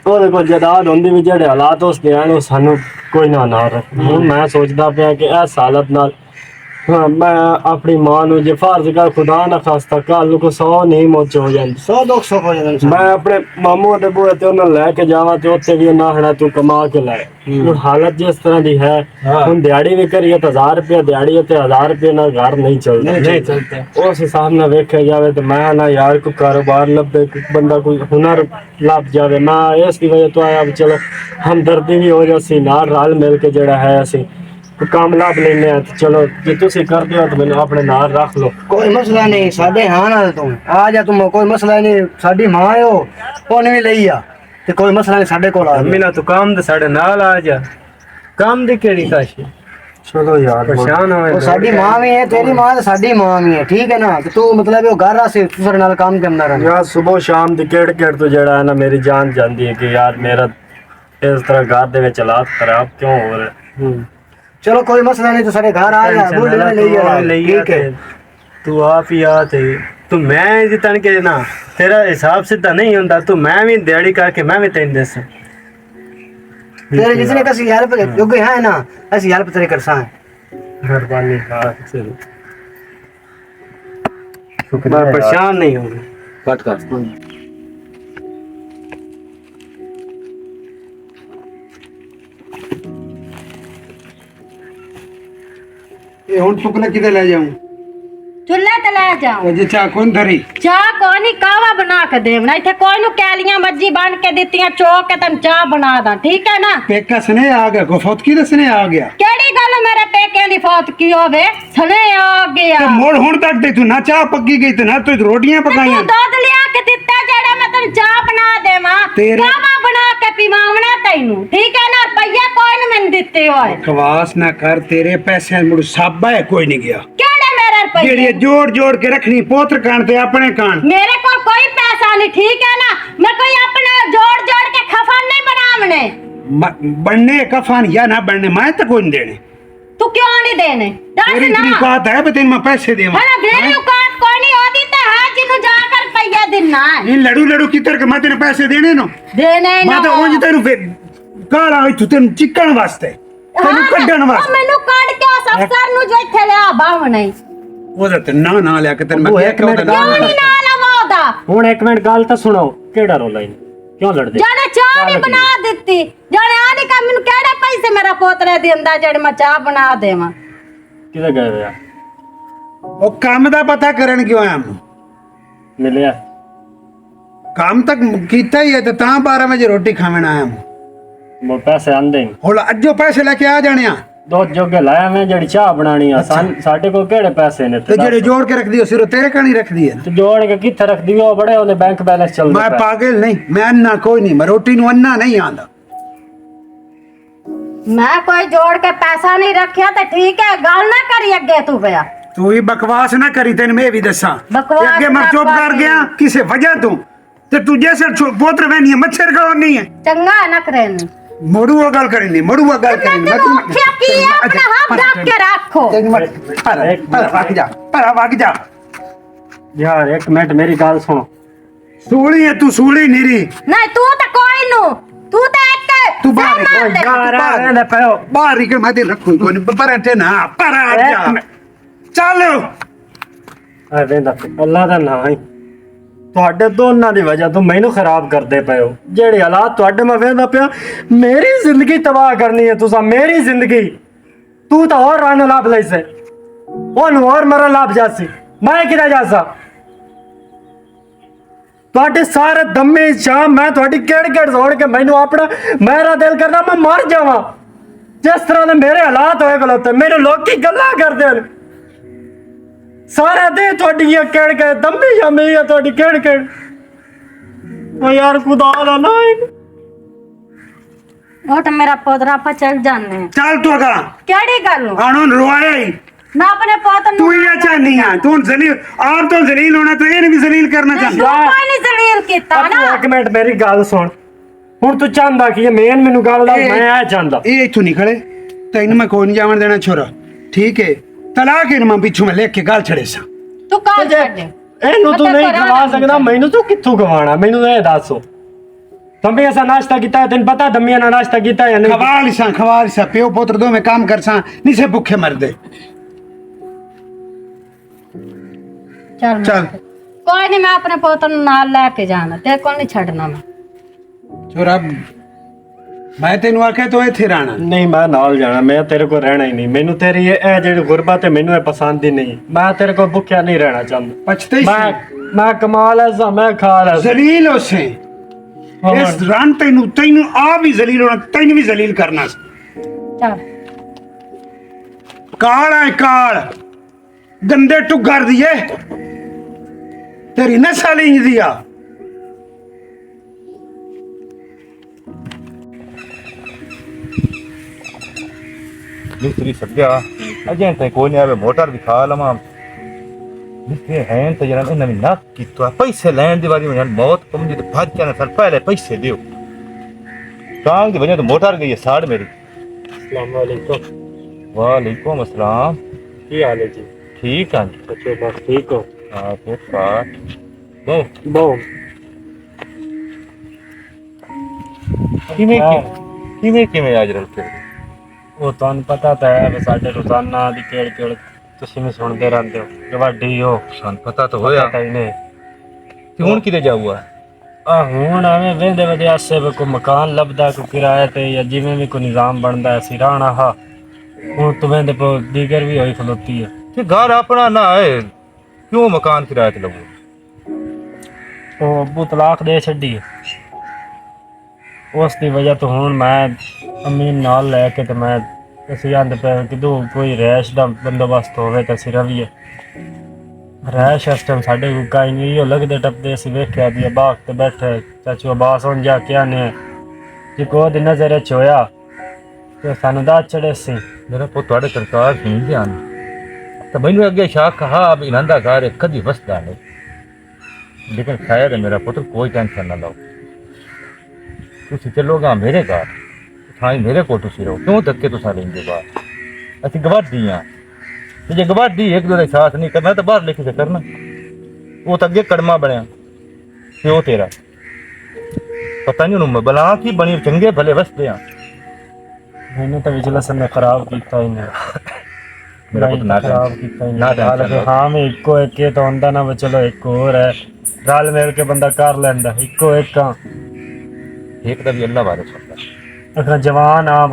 ओदे कोल जायदाद होंदी भी जेड़े हालात उसदे हैं सानू कोई ना रख मैं सोचदा पिया कि इस हालत नाल हाँ मैं अपनी मां नू जे फर्ज कर खुदा ना खास्ता कल को 100 नहीं मोच हो जाए 100 200 हो जाए मैं अपने मामू दे बूहे ते उन्हें लेके जावा ते उत्थे भी ना हना तू कमा के लाए हुण हालत जिस तरह दी है हुण दिहाड़ी भी करिए तो 1000 रुपया दिहाड़ी है ते 1000 रुपये ना घर नहीं चलता उस हिसाब नाल वेखे जावे तो मैं ना यार कोई कारोबार लभे कोई बंदा कोई हुनर लभ जावे मैं इस वजह तो आया चलो हमदर्दी भी हो जासी नाल रल मिल के जेड़ा है असी काम लाभ लेने चलो जे तुसी कर दियो तो मैंने अपने नाल रख लो कोई मसला नहीं साडे हां ना तुम आ जा तुम कोई मसला नहीं साडी मां है ओ ओने भी लई आ ते कोई मसला नहीं साडे कोल आ मिला तो काम दे साडे नाल आ जा काम दी केड़ी काशी चलो यार परेशान होए ओ साडी मां भी है तेरी मां ते साडी मां भी है ठीक है ना ते तू मतलब वो घर आसे दूसरे नाल काम करना रहना यार सुबह शाम दी केड़ तो जेड़ा है ना मेरी जान जांदी है कि यार मेरा इस तरह घर दे विच हालात खराब क्यों हो रहे चलो कोई मसला नहीं तो सारे घर आ जा दूध ले ठीक है तू आप ही आ थे तू मैं जितन के ना तेरा हिसाब सीधा नहीं होता तू मैं भी दिहाड़ी करके मैं भी तेन दस तेरे जिसने कसी हेल्प जो कोई है ना ऐसी हेल्प तेरे करसा है मेहरबानी चलो मैं परेशान नहीं होगा कट कर ये हुण चुकले किते ले जाऊं चुल्ला ते ले जाओ जे चाह कौन धरी चाह कौन ਨਹੀਂ ਕਾਵਾ ਬਣਾ ਕੇ ਦੇਵਣਾ ਇੱਥੇ ਕੋਈ ਨੂੰ ਕੈਲੀਆਂ ਮੱਜੀ ਬਣ ਕੇ ਦਿੱਤੀਆਂ ਚੋਕ ਕੇ ਤੈਨੂੰ ਚਾਹ ਬਣਾ ਦਾਂ ਠੀਕ ਹੈ ਨਾ ਪੇਕਾ ਸਨੇ ਆ ਗਿਆ ਗਫਤ ਕੀ ਦਸਨੇ ਆ ਗਿਆ ਕਿਹੜੀ ਗੱਲ ਮੇਰੇ ਪੇਕਿਆਂ ਦੀ ਫੌਤ ਕੀ ਹੋਵੇ ਸਣੇ ਆ ਗਿਆ ਤੇ ਮੋੜ ਹੁਣ ਤੱਕ ਤੇ ਤੂੰ ਨਾ ਚਾਹ ਪੱਕੀ ਗਈ ਤੇ ਨਾ ਤੂੰ ਰੋਟੀਆਂ ਪਕਾਈਆਂ ਤੂੰ ਦੁੱਧ ਲਿਆ ਕੇ ਦਿੱਤਾ ਜਿਹੜਾ ਮੈਂ ਤੈਨੂੰ ਚਾਹ ਬਣਾ ਦੇਵਾਂ ਤੇਰੇ- ਕਾਵਾ ਬਣਾ ਕੇ ਪੀਵਾਉਣਾ ਤੈਨੂੰ ਠੀਕ ਹੈ ਨਾ ਰੁਪਈਆ ਕੋਈ ਨੂੰ ਮੈਨੂੰ ਦਿੱਤੇ ਹੋਏ ਕਵਾਸ ਨਾ ਕਰ ਤੇਰੇ ਪੈਸੇ ਮੁੜ ਸਾਬਾ ਹੈ ਕੋਈ ਨਹੀਂ ਗਿਆ ਕਿਹੜੇ ਮੇਰੇ ਰੁਪਈਏ ਜਿਹੜੀ ਜੋੜ ਜੋੜ ਕੇ ਰੱਖਣੀ ਪੋਤਰ ਕਾਣ ਤੇ ਆਪਣੇ ਕਾਣ ਮੇਰੇ ਕੋਲ ਕੋਈ ਪੈਸਾ ਨਹੀਂ ਠੀਕ ਹੈ ਨਾ ਮੈਂ ਕੋਈ ਆਪਣਾ ਜੋੜ ਜੋੜ ਕੇ ਖਫਨ ਨਹੀਂ ਬਣਾਵਣੇ बनने कफान या ना बनने मैं तो कोई नहीं देने ਤੂੰ ਕਿਉਂ ਨਹੀਂ ਦੇਣੇ ਦੱਸ तेरी ਨਾ इतनी बात है बे तेन मैं पैसे देवा ਹਣਾ ਮੇਰੀ ਔਕਾਤ ਕੋਈ ਨਹੀਂ ਉਹਦੀ ਤਾਂ ਹੈ ਜਿਹਨੂੰ ਜਾ ਕੇ ਰੁਪਈਆ ਦੇਣਾ ਹੈ इन लड़ू लड़ू कितर के मैं तेने पैसे देने नो ਦੇਣੇ मैं तो उंज तेनु काला तू तेन चिकन वास्ते तेनु कड्डन वास्ते ਮੈਨੂੰ ਕੱਢ ਕੇ ਉਸ ਅਫਸਰ ਨੂੰ ਜੋ ਇੱਥੇ ਲਿਆ ਬਾਵਣੇ ਉਹਦਾ ਤੇ ਨਾ ਨਾ ਲਿਆ ਕੇ ਤੈਨੂੰ ਮੈਂ ਉਹ ਕਿਹਾ ਇੱਕ ਕਿ ਉਹਦਾ ਮਿੰਟ ਨਾਮ ਕਿਉਂ ਨਹੀਂ ਨਾਲ ਆਵਾਦਾ ਹੁਣ ਇੱਕ ਮਿੰਟ ਗੱਲ ਤਾਂ ਸੁਣੋ ਕਿਹੜਾ ਰੋਲਾ ਹੈ ਕਿਉਂ ਲੜਦੇ ਜਾਨੇ ਚਾਹ ਨਹੀਂ ਬਣਾ ਦਿੱਤੀ ਜਾਨੇ ਆ ਨਹੀਂ ਕੰਮ ਮੈਨੂੰ ਕਿਹੜੇ ਪੈਸੇ ਮੇਰਾ ਪੋਤਰੇ ਦਿੰਦਾ ਜਿਹੜੇ ਮੈਂ ਚਾਹ ਬਣਾ ਦੇਵਾਂ ਕਿਤੇ ਗਏ ਹੋਇਆ ਉਹ ਕੰਮ ਦਾ ਪਤਾ ਕਰਨ ਕਿਉਂ ਆਇਆ ਮੈਂ ਮਿਲਿਆ ਕੰਮ ਤੱਕ ਕੀਤਾ ਹੀ ਹੈ ਤੇ ਤਾਂ 12 ਵਜੇ ਰੋਟੀ ਖਾਣ ਆਇਆ ਮੈਂ ਮੋ ਪੈਸੇ ਆਂਦੇ ਨੀ। ਹੁਣ ਅੱਜੋ ਪੈਸੇ ਲੈ ਕੇ ਆ ਜਾਣੇ ਆ ਦੋ ਜੋਗੇ ਲਾਇਆ ਮੈਂ ਜਿਹੜੀ ਚਾਹ ਬਣਾਣੀ ਆ ਸਾਡੇ ਕੋਲ ਕਿਹੜੇ ਪੈਸੇ ਨੇ ਤੇ ਜਿਹੜੇ ਜੋੜ ਕੇ ਰੱਖਦੀ ਉਹ ਸਿਰੋਂ ਤੇਰੇ ਕਣੀ ਰੱਖਦੀ ਹੈ ਤੇ ਜੋੜ ਕੇ ਕਿੱਥੇ ਰੱਖਦੀ ਉਹ ਬੜੇ ਉਹਦੇ ਬੈਂਕ ਬੈਲੈਂਸ ਚੱਲਦਾ ਮੈਂ ਪਿਆ। ਪਾਗਲ ਨਹੀਂ ਮੈਂ ਅੰਨਾ ਕੋਈ ਨਹੀਂ ਮੈਂ ਰੋਟੀ ਨੂੰ ਅੰਨਾ ਨਹੀਂ ਆਂਦਾ ਮੈਂ ਕੋਈ ਜੋੜ ਕੇ ਪੈਸਾ ਨਹੀਂ ਰੱਖਿਆ ਤੇ ਠੀਕ ਹੈ ਗੱਲ ਨਾ ਕਰੀ ਅੱਗੇ ਤੂੰ ਪਿਆ ਤੂੰ ਵੀ ਬਕਵਾਸ ਨਾ ਕਰੀ ਤੈਨੂੰ ਮੈਂ ਵੀ ਦੱਸਾਂ ਬਕਵਾਸ ਤੇ ਅੱਗੇ ਮੈਂ ਚੁੱਪ ਬਕਵਾਸ ਕਰ ਗਿਆ ਕਿਸੇ ਵਜ੍ਹਾ ਤੋਂ ਤੇ ਤੂੰ ਜੈਸੇ ਪੋਤਰ ਵੈਨੀ ਮੱਛਰ ਖਾਣ ਨਹੀਂ ਹੈ ਚੰਗਾ ਨਾ ਕਰੇ ਨੂੰ ਮੋੜੂ ਉਹ ਗੱਲ ਕਰੀ ਨਹੀਂ ਮੋੜੂ ਉਹ ਗੱਲ ਕਰੀ ਮੈਂ ਤੈਨੂੰ ਆਖਿਆ ਕੀ ਹੈ ਆਪਣਾ ਹੱਥ ਰੱਖ ਕੇ ਰੱਖੋ ਪਰ ਵਗ ਜਾ ਯਾਰ ਇੱਕ ਮਿੰਟ ਮੇਰੀ ਗੱਲ ਸੁਣੋ ਸੂਲੀ ਹੈ ਤੂੰ ਸੂਲੀ ਨੀਰੀ ਨਹੀਂ ਤੂੰ ਤਾਂ ਕੋਈ ਨੂੰ ਤੂੰ ਤਾਂ ਇੱਕ ਤੂੰ ਬਾਹਰ ਸਾਮਾਨ ਦੇ। ਯਾਰ ਰਹਿੰਦੇ ਪਇਓ ਬਾਹਰ ਹੀ ਕਿ ਮੈਂ ਤੇ ਰੱਖੂ ਕੋਈ ਨਹੀਂ ਪਰ ਤੇ ਨਾ ਪਰ ਆ ਜਾ ਚੱਲ ਆ ਵੇਂਦਾ ਅੱਲਾ ਦਾ ਨਾਮ ਹੈ ਤੁਹਾਡੇ ਦੋਨਾਂ ਦੀ ਵਜ੍ਹਾ ਤੋਂ ਮੈਨੂੰ ਖਰਾਬ ਕਰਦੇ ਪਏ ਹੋ ਜਿਹੜੇ ਹਾਲਾਤ ਤੁਹਾਡੇ ਮੈਂ ਵੇਂਦਾ ਪਿਆ ਮੇਰੀ ਜ਼ਿੰਦਗੀ ਤਬਾਹ ਕਰਨੀ ਹੈ ਤੁਸੀਂ ਮੇਰੀ ਜ਼ਿੰਦਗੀ ਤੂੰ ਤਾਂ ਹੋਰ ਰਨ ਲੱਭ ਲਈ ਸੇ ਉਹਨੂੰ ਹੋਰ ਮਰ ਲੱਭ ਜਾਸੀ ਮੈਂ ਕਿਧਰ ਜਾਸਾ ਤੁਹਾਡੇ ਸਾਰੇ ਦਮੇ ਸ਼ਾਮ ਮੈਂ ਤੁਹਾਡੀ ਕਿਹੜ ਜ਼ੋੜ ਕੇ ਮੈਨੂੰ ਆਪਣਾ ਮੇਰਾ ਦਿਲ ਕਰਦਾ ਮੈਂ ਮਰ ਜਾਵਾਂ ਜਿਸ ਤਰ੍ਹਾਂ ਦੇ ਮੇਰੇ ਹਾਲਾਤ ਹੋਏ ਗਲਤ ਮੈਨੂੰ ਲੋਕੀ ਗੱਲਾਂ ਕਰਦੇ ਨੇ ਸਾਰਾ ਦੇ ਤੁਹਾਡੀਆਂ ਕਿਹੜ ਦਮੇ ਸ਼ਾਮੇ ਆ ਤੁਹਾਡੀ ਕਿਹੜ ਉਹ ਯਾਰ ਖੁਦਾ ਦਾ ਨਾਮ ਉਹ ਤਾਂ ਮੇਰਾ ਪੋਤਰਾ ਆਪਾਂ ਚੱਲ ਜਾਣੇ ਚੱਲ ਤੂੰ ਅਗਾ ਕਿਹੜੀ ਗੱਲ ਨੂੰ ਆਣੋਂ ਰਵਾਇਆ ਹੀ ਨਾ ਆਪਣੇ ਪੁੱਤ ਨੂੰ ਤੂੰ ਇਹ ਚਾਹਨੀ ਆ ਤੂੰ ਜ਼ਲੀਲ ਆਪ ਤੋਂ ਜ਼ਲੀਲ ਹੋਣਾ ਤੇ ਇਹਨੇ ਵੀ ਜ਼ਲੀਲ ਕਰਨਾ ਤੂੰ ਚਾਹੁੰਦਾ ਕੋਈ ਨਹੀਂ ਜ਼ਲੀਲ ਕੀਤਾ ਨਾ ਇੱਕ ਮਿੰਟ ਮੇਰੀ ਗੱਲ ਸੁਣ ਹੁਣ ਤੂੰ ਚਾਹੁੰਦਾ ਕਿ ਇਹ ਮੈਨੂੰ ਗੱਲ ਦਾ ਮੈਂ ਆ ਚਾਹੁੰਦਾ ਇਹ ਇੱਥੋਂ ਨਿਕਲੇ ਤੈਨੂੰ ਮੈਂ ਕੋਈ ਨਹੀਂ ਜਾਵਣ ਦੇਣਾ ਛੋਰਾ ਠੀਕ ਹੈ ਤਲਾਕ ਇਹਨੂੰ ਮੈਂ ਪਿੱਛੋਂ ਮੈਂ ਲਿਖ ਕੇ ਗੱਲ ਛੜੇ ਸਾਂ ਤੂੰ ਕਾਲ ਛੱਡ ਇਹਨੂੰ ਤੂੰ ਨਹੀਂ ਗਵਾ ਸਕਦਾ ਮੈਨੂੰ ਤੂੰ ਕਿੱਥੋਂ ਗਵਾਣਾ ਮੈਨੂੰ ਇਹ ਦੱਸੋ ਦੰਮੀਆਂ ਸਾ ਨਾਸ਼ਤਾ ਕੀਤਾ ਤੈਨੂੰ ਪਤਾ ਦੰਮੀਆਂ ਨਾਲ ਨਾਸ਼ਤਾ ਕੀਤਾ ਜਾਂ ਨਹੀਂ ਖਵਾ ਲਿਸਾਂ ਪਿਓ ਪੁੱਤਰ ਦੋਵੇਂ ਕੰਮ ਕਰਸਾਂ ਨਹੀਂ ਸੇ ਭੁੱਖੇ ਮਰਦੇ ਚੱਲ ਚੱਲ ਕੋਈ ਨਹੀਂ ਮੈਂ ਆਪਣੇ ਪੁੱਤ ਨੂੰ ਨਾਲ ਲੈ ਕੇ ਜਾਣਾ ਤੇਰੇ ਕੋਲ ਨਹੀਂ ਛੱਡਣਾ ਮੈਂ ਛੋਰਾ ਮੈਂ ਤੈਨੂੰ ਆਖਿਆ ਤੂੰ ਇੱਥੇ ਰਹਿਣਾ ਨਹੀਂ ਮੈਂ ਨਾਲ ਜਾਣਾ ਮੈਂ ਤੇਰੇ ਕੋਲ ਰਹਿਣਾ ਹੀ ਨਹੀਂ ਮੈਨੂੰ ਤੇਰੀ ਇਹ ਜਿਹੜੀ ਗੁਰਬਤ ਹੈ ਮੈਨੂੰ ਇਹ ਪਸੰਦ ਹੀ ਨਹੀਂ ਮੈਂ ਤੇਰੇ ਕੋਲ ਭੁੱਖਿਆ ਨਹੀਂ ਰਹਿਣਾ ਚਾਹੁੰਦਾ ਪਛਤੇ ਮੈਂ ਕਮਾਲ ਐਸਾ ਮੈਂ ਖਾ ਲਾ ਜ਼ਲੀਲ ਹੋਸੇ ਇਸ ਰਨ ਤੈਨੂੰ ਆ ਵੀ ਜ਼ਲੀਲ ਹੋਣਾ ਤੈਨੂੰ ਵੀ ਜ਼ਲੀਲ ਕਰਨਾ ਚੱਲ ਕਾਲ ਹੈ ਕਾਲ ਗੰਦੇ ਟੁੱਗਰ ਦੀਏ ਤੇਰੀ ਨਸਲ ਹੀ ਦਿਆ ਮਿਸਤਰੀ ਸੱਜਿਆ ਅਜੇ ਤਾਂ ਕੋਈ ਨਹੀਂ ਆਵੇ ਮੋਟਰ ਦਿਖਾ ਲਵਾਂ ਮਿਸਤਰੀ ਹੈ ਤਾਂ ਜਰਾ ਇਹਨਾਂ ਨੇ ਨਾ ਕੀਤਾ ਪੈਸੇ ਲੈਣ ਦੀ ਵਾਰੀ ਮੈਨੂੰ ਬਹੁਤ ਕਮਜੀ ਤੇ ਭੱਜ ਕੇ ਨਾ ਸਰ ਪਹਿਲੇ ਪੈਸੇ ਦਿਓ ਤਾਂ ਦੀ ਵਜ੍ਹਾ ਤੋਂ ਮੋਟਰ ਗਈ ਹੈ ਸਾੜ ਮੇਰੀ अस्सलाम वालेकुम ਵਾਲੇਕੁਮ ਅਸਲਾਮ ਕੀ ਹਾਲ ਹੈ ਜੀ ਠੀਕ ਆ ਅੱਛਾ ਬਸ ਠੀਕ ਹੋ ਹਾਂ ਪੁੱਤਰ ਬਹੁ ਕਿਵੇਂ ਅੱਜ ਰਲ ਕੇ ਉਹ ਤੁਹਾਨੂੰ ਪਤਾ ਤਾਂ ਹੈ ਵੀ ਸਾਡੇ ਰੋਜ਼ਾਨਾ ਦੀ ਕਿਹੜ ਤੁਸੀਂ ਵੀ ਸੁਣਦੇ ਰਹਿੰਦੇ ਹੋ ਗਵਾਡੀ ਹੋ ਸਾਨੂੰ ਪਤਾ ਤਾਂ ਹੋਇਆ ਪਤਾ ਹੀ ਨਹੀਂ ਤੇ ਹੁਣ ਕਿਤੇ ਜਾਊਗਾ ਆ ਹੁਣ ਐਵੇਂ ਵੇਂਦੇ ਵਦੇ ਆਸੇ ਵੇ ਕੋਈ ਮਕਾਨ ਲੱਭਦਾ ਕੋਈ ਕਿਰਾਏ ਤੇ ਜਾਂ ਜਿਵੇਂ ਵੀ ਕੋਈ ਨਿਜ਼ਾਮ ਬਣਦਾ ਸੀ ਰਾਣਾ ਹਾ ਹੁਣ ਤੂੰ ਵੇਂਦੇ ਪੋ ਦੀਗਰ ਵੀ ਹੋਈ ਖਲੋਤੀ ਹੈ ਕਿ ਘਰ ਆਪਣਾ ਨਾ ਹੈ ਕਿਉਂ ਮਕਾਨ ਕਿਰਾਏ ਤੇ ਲਵੋ ਉਹ ਅੱਬੂ ਤਲਾਕ ਦੇ ਛੱਡੀ ਉਸ ਦੀ ਵਜ੍ਹਾ ਤੋਂ ਹੁਣ ਮੈਂ ਅੰਮੀ ਨੂੰ ਨਾਲ ਲੈ ਕੇ ਤੇ ਮੈਂ ਅਸੀਂ ਆਂਦੇ ਪਏ ਕਿਦੋਂ ਕੋਈ ਰੈਸ਼ ਦਾ ਬੰਦੋਬਸਤ ਹੋਵੇ ਤਾਂ ਅਸੀਂ ਰਵੀਏ ਰੈਸ਼ ਇਸ ਟਾਈਮ ਸਾਡੇ ਕੋਲ ਕਾਈ ਨਹੀਂ ਉਹ ਲੱਗਦੇ ਟੱਪਦੇ ਅਸੀਂ ਵੇਖਿਆ ਵੀ ਬਾਗ ਤੇ ਬੈਠੇ ਚਾਚੂ ਅਬਾਸ ਹੁਣ ਜਾ ਕੇ ਆਨੇ ਜੇ ਕੋ ਦੀ ਨਜ਼ਰ ਚ ਹੋਇਆ ਤੇ ਸਾਨੂੰ ਦਾ ਚੜੇ ਸੀ ਮੇਰਾ ਪੁੱਤ ਤੁਹਾਡੇ ਸਰਕਾਰ ਨਹੀਂ ਧਿਆਨ ਤਾਂ ਮੈਨੂੰ ਅੱਗੇ ਸ਼ਾਕ ਕਹਾ ਵੀ ਇਹਨਾਂ ਦਾ ਘਰ ਕਦੀ ਵਸਦਾ ਨਹੀਂ ਲੇਕਿਨ ਖੈਰ ਹੈ ਮੇਰਾ ਪੁੱਤ ਕੋਈ ਟੈਨਸ਼ਨ ਨਾ ਲਓ ਤੁਸੀਂ ਚੱਲੋਗਾ ਮੇਰੇ ਘਰ ਥਾਈ ਮੇਰੇ ਕੋਲ ਤੁਸੀਂ ਰਹੋ ਕਿਉਂ ਧੱਕੇ ਤੁਸੀਂ ਰਹਿੰਦੇ ਬਾਹਰ ਅਸੀਂ ਗਵਾਢੀ ਹਾਂ ਤੇ ਜੇ ਗਵਾਢੀ ਇੱਕ ਦੂਜੇ ਦਾ ਸਾਥ ਨਹੀਂ ਕਰਨਾ ਤਾਂ ਬਾਹਰ ਲੈ ਕੇ ਕਰਨਾ ਉਹ ਤਾਂ ਅੱਗੇ ਕੜਮਾ ਬਣਿਆ ਪਿਓ ਤੇਰਾ ਪਤਾ ਨਹੀਂ ਉਹਨੂੰ ਬਲਾ ਕੀ ਬਣੀ ਚੰਗੇ ਭਲੇ ਵਸਦੇ ਆ ਮੈਨੂੰ ਤਾਂ ਵਿਚਲਾ ਸਮੇਂ ਖਰਾਬ ਕੀਤਾ ਇਹਨੇ ਮੇਰਾ ਪੁੱਤ ਨਾ ਖਰਾਬ ਕੀਤਾ ਨਾ ਹਾਲਾਂਕਿ ਹਾਂ ਮੈਂ ਇੱਕੋ ਇੱਕ ਇਹ ਤਾਂ ਹੁੰਦਾ ਨਾ ਵੀ ਚਲੋ ਇੱਕ ਹੋਰ ਹੈ ਰਲ ਮਿਲ ਕੇ ਬੰਦਾ ਕਰ ਲੈਂਦਾ ਇੱਕੋ ਇੱਕ ਇੱਕ ਦਾ ਵੀ ਅੱਲਾ ਬਾਰੇ ਸੁਣਦਾ ਅਗਰ ਜਵਾਨ ਆ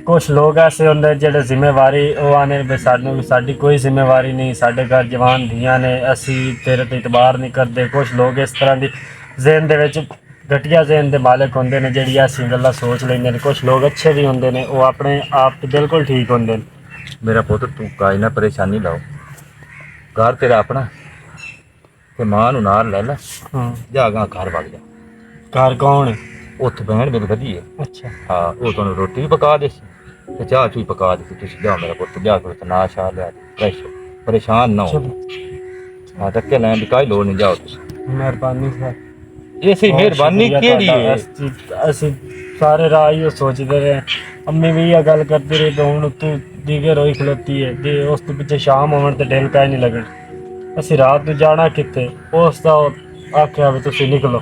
ਕੁਛ ਲੋਕ ਐਸੇ ਹੁੰਦੇ ਜਿਹੜੇ ਜ਼ਿੰਮੇਵਾਰੀ ਉਹ ਆਨੇ ਵੀ ਸਾਨੂੰ ਵੀ ਸਾਡੀ ਕੋਈ ਜ਼ਿੰਮੇਵਾਰੀ ਨਹੀਂ ਸਾਡੇ ਘਰ ਜਵਾਨ ਧੀਆਂ ਨੇ ਅਸੀਂ ਤੇਰੇ ਤੇ ਇਤਬਾਰ ਨਹੀਂ ਕਰਦੇ ਕੁਛ ਲੋਕ ਇਸ ਤਰ੍ਹਾਂ ਦੀ ਜ਼ਿਹਨ ਦੇ ਵਿੱਚ ਘਟੀਆ ਜ਼ਿਹਨ ਦੇ ਮਾਲਕ ਹੁੰਦੇ ਨੇ ਜਿਹੜੀ ਐਸੀ ਗੱਲਾਂ ਸੋਚ ਲੈਂਦੇ ਨੇ ਕੁਛ ਲੋਕ ਅੱਛੇ ਵੀ ਹੁੰਦੇ ਨੇ ਉਹ ਆਪਣੇ ਆਪ ਤੇ ਬਿਲਕੁਲ ਠੀਕ ਹੁੰਦੇ ਨੇ ਮੇਰਾ ਪੁੱਤ ਤੂੰ ਕਾਈ ਨਾ ਪਰੇਸ਼ਾਨੀ ਲਾਓ ਘਰ ਤੇਰਾ ਆਪਣਾ ਤੇ ਮਾਂ ਨੂੰ ਨਾਲ ਲੈ ਲੈ ਹਾਂ ਜਾਗਾ ਘਰ ਵਗ ਜਾ ਘਰ ਕੌਣ ਹੈ ਉੱਥੇ ਬਹਿਣ ਮੇਰੀ ਵਧੀਆ ਅੱਛਾ ਹਾਂ ਉਹ ਤੁਹਾਨੂੰ ਰੋਟੀ ਵੀ ਪਕਾ ਦੇ ਸੀ ਤੇ ਚਾਹ ਚੂਹ ਪਕਾ ਦੇ ਸੀ ਤੁਸੀਂ ਜਾਓ ਮੇਰਾ ਪੁੱਤ ਜਾ ਕੇ ਨਾ ਸ਼ਾ ਲਿਆ ਫਰੈਸ਼ ਪਰੇਸ਼ਾਨ ਨਾ ਹੋ ਹਾਂ ਧੱਕੇ ਲੈਣ ਦੀ ਕਾਈ ਲੋੜ ਨਹੀਂ ਜਾਓ ਤੁਸੀਂ ਮਿਹਰਬਾਨੀ ਸਰ ਇਹ ਸਹੀ ਮਿਹਰਬਾਨੀ ਕਿਹੜੀ ਹੈ ਅਸੀਂ ਸਾਰੇ ਰਾਹ ਹੀ ਸੋਚਦੇ ਰਹੇ ਅੰਮੀ ਵੀ ਇਹ ਗੱਲ ਕਰਦੀ ਰਹੀ ਤੇ ਹੁਣ ਤੂੰ ਦੀਗੇ ਰੋਈ ਖਲੋਤੀ ਹੈ ਤੇ ਉਸ ਤੋਂ ਪਿੱਛੇ ਸ਼ਾਮ ਹੋਣ ਤੇ ਦਿਲ ਕਾਇ ਨਹੀਂ ਲੱਗਣ ਅਸੀਂ ਰਾਤ ਨੂੰ ਜਾਣਾ ਕਿੱਥੇ ਉਸ ਦਾ ਆਖਿਆ ਵੀ ਤੁਸੀਂ ਨਿਕਲੋ